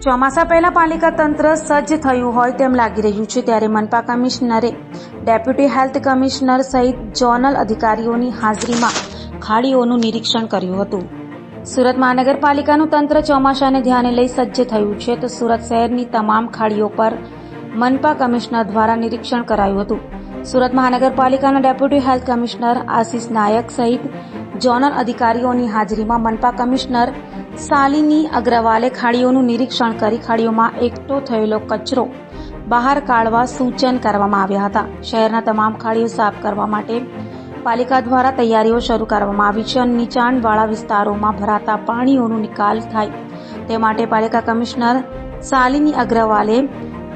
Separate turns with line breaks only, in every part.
ચોમાસા પહેલા પાલિકા તંત્ર સજ્જ થયું હોય તેમ લાગી રહ્યું છે, ત્યારે મનપા કમિશનરે ડેપ્યુટી હેલ્થ કમિશનર સહિત ઝોનલ અધિકારીઓની હાજરીમાં ખાડીઓનું નિરીક્ષણ કર્યું હતું. સુરત મહાનગરપાલિકાનું તંત્ર ચોમાસાને ધ્યાને લઈ સજ્જ થયું છે, તો સુરત શહેરની તમામ ખાડીઓ પર મનપા કમિશનર દ્વારા નિરીક્ષણ કરાયું હતું. સુરત મહાનગરપાલિકાના ડેપ્યુટી હેલ્થ કમિશનર આશિષ નાયક સહિત ઝોનલ અધિકારીઓની હાજરીમાં મનપા કમિશનર શાલિની અગ્રવાલે ખાડીઓનું નિરીક્ષણ કરી ખાડીઓમાં એકઠો થયેલો કચરો બહાર કાઢવા સૂચન કરવામાં આવ્યા હતા. શહેરના તમામ ખાડીઓ સાફ કરવા માટે પાલિકા દ્વારા તૈયારીઓ શરૂ કરવામાં આવી છે અને નીચાણવાળા વિસ્તારોમાં ભરાતા પાણીઓનો નિકાલ થાય તે માટે પાલિકા કમિશનર શાલિની અગ્રવાલે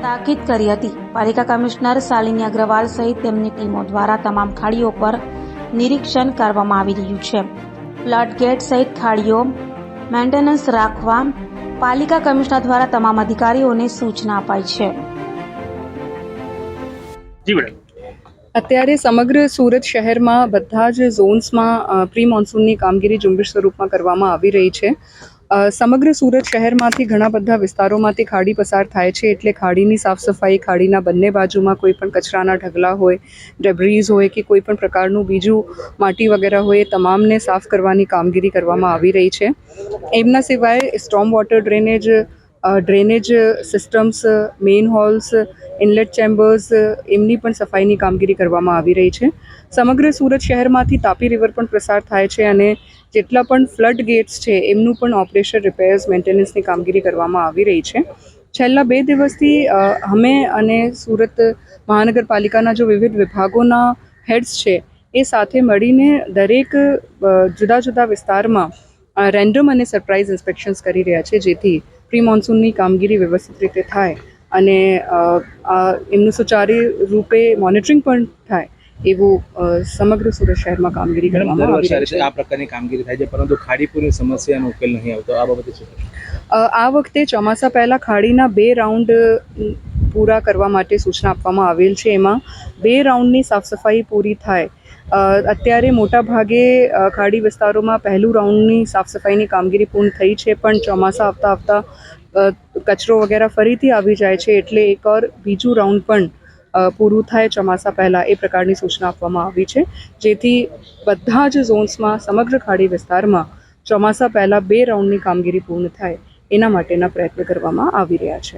તાકીદ કરી હતી. પાલિકા કમિશનર શાલિની અગ્રવાલ સહિત તેમની ટીમો દ્વારા તમામ ખાડીઓ પર નિરીક્ષણ કરવામાં આવી રહ્યું છે. ફ્લડ ગેટ સહિત ખાડીઓ મેન્ટેનન્સ રાખવા પાલિકા કમિશનર દ્વારા તમામ અધિકારીઓને સૂચના અપાઈ છે.
અત્યારે સમગ્ર સુરત શહેરમાં બધા જ ઝોન્સમાં પ્રી મોન્સૂનની કામગીરી ઝુંબેશ સ્વરૂપમાં કરવામાં આવી રહી છે. સમગ્ર સુરત શહેરમાંથી ઘણા બધા વિસ્તારોમાંથી ખાડી પસાર થાય છે, એટલે ખાડીની સાફ સફાઈ, ખાડીના બંને બાજુમાં કોઈ પણ કચરાના ઢગલા હોય, ડેબ્રીઝ હોય કે કોઈ પણ પ્રકારનું બીજું માટી વગેરે હોય, એ તમામને સાફ કરવાની કામગીરી કરવામાં આવી રહી છે. એમના સિવાય storm water drainage systems, main holes, inlet chambers, એમની પણ સફાઈની કામગીરી કરવામાં આવી રહી છે. સમગ્ર સુરત શહેરમાંથી તાપી રિવર પણ પ્રસાર થાય છે અને જેટલા પણ ફ્લડ ગેટ્સ છે એમનું પણ ઓપરેશન, રિપેર્સ, મેન્ટેનન્સની કામગીરી કરવામાં આવી રહી છે. છેલ્લા 2 દિવસથી અમે અને સુરત મહાનગરપાલિકાના જો વિવિધ વિભાગોના હેડ્સ છે એ સાથે મળીને દરેક જુદા જુદા વિસ્તારમાં રેન્ડમ અને સરપ્રાઇઝ ઇન્સ્પેક્શન્સ કરી રહ્યા છે, જેથી પ્રી મોન્સૂનની કામગીરી વ્યવસ્થિત રીતે થાય અને એમનું સુચારુ રૂપે મોનિટરિંગ પણ થાય એવું સમગ્ર સુરત શહેરમાં કામગીરી કરવામાં આવી રહી છે.
આ પ્રકારની કામગીરી થાય છે, પરંતુ ખાડીપુરની સમસ્યાનો ઉકેલ નહીં આવતો. આ બાબતે શું?
આ વખતે ચોમાસા પહેલાં ખાડીના 2 રાઉન્ડ પૂરા કરવા માટે સૂચના આપવામાં આવેલ છે. એમાં 2 રાઉન્ડની સાફ સફાઈ પૂરી થાય. અત્યારે મોટા ભાગે ખાડી વિસ્તારોમાં પહેલું રાઉન્ડની સાફ સફાઈની કામગીરી પૂર્ણ થઈ છે, પણ ચોમાસા આવતા કચરો વગેરે ફરીથી આવી જાય છે, એટલે એક ઓર બીજું રાઉન્ડ પણ પૂરું થાય ચોમાસા પહેલાં એ પ્રકારની સૂચના આપવામાં આવી છે, જેથી બધા જ ઝોન્સમાં સમગ્ર ખાડી વિસ્તારમાં ચોમાસા પહેલાં 2 રાઉન્ડની કામગીરી પૂર્ણ થાય એના માટેના પ્રયત્ન કરવામાં આવી રહ્યા છે.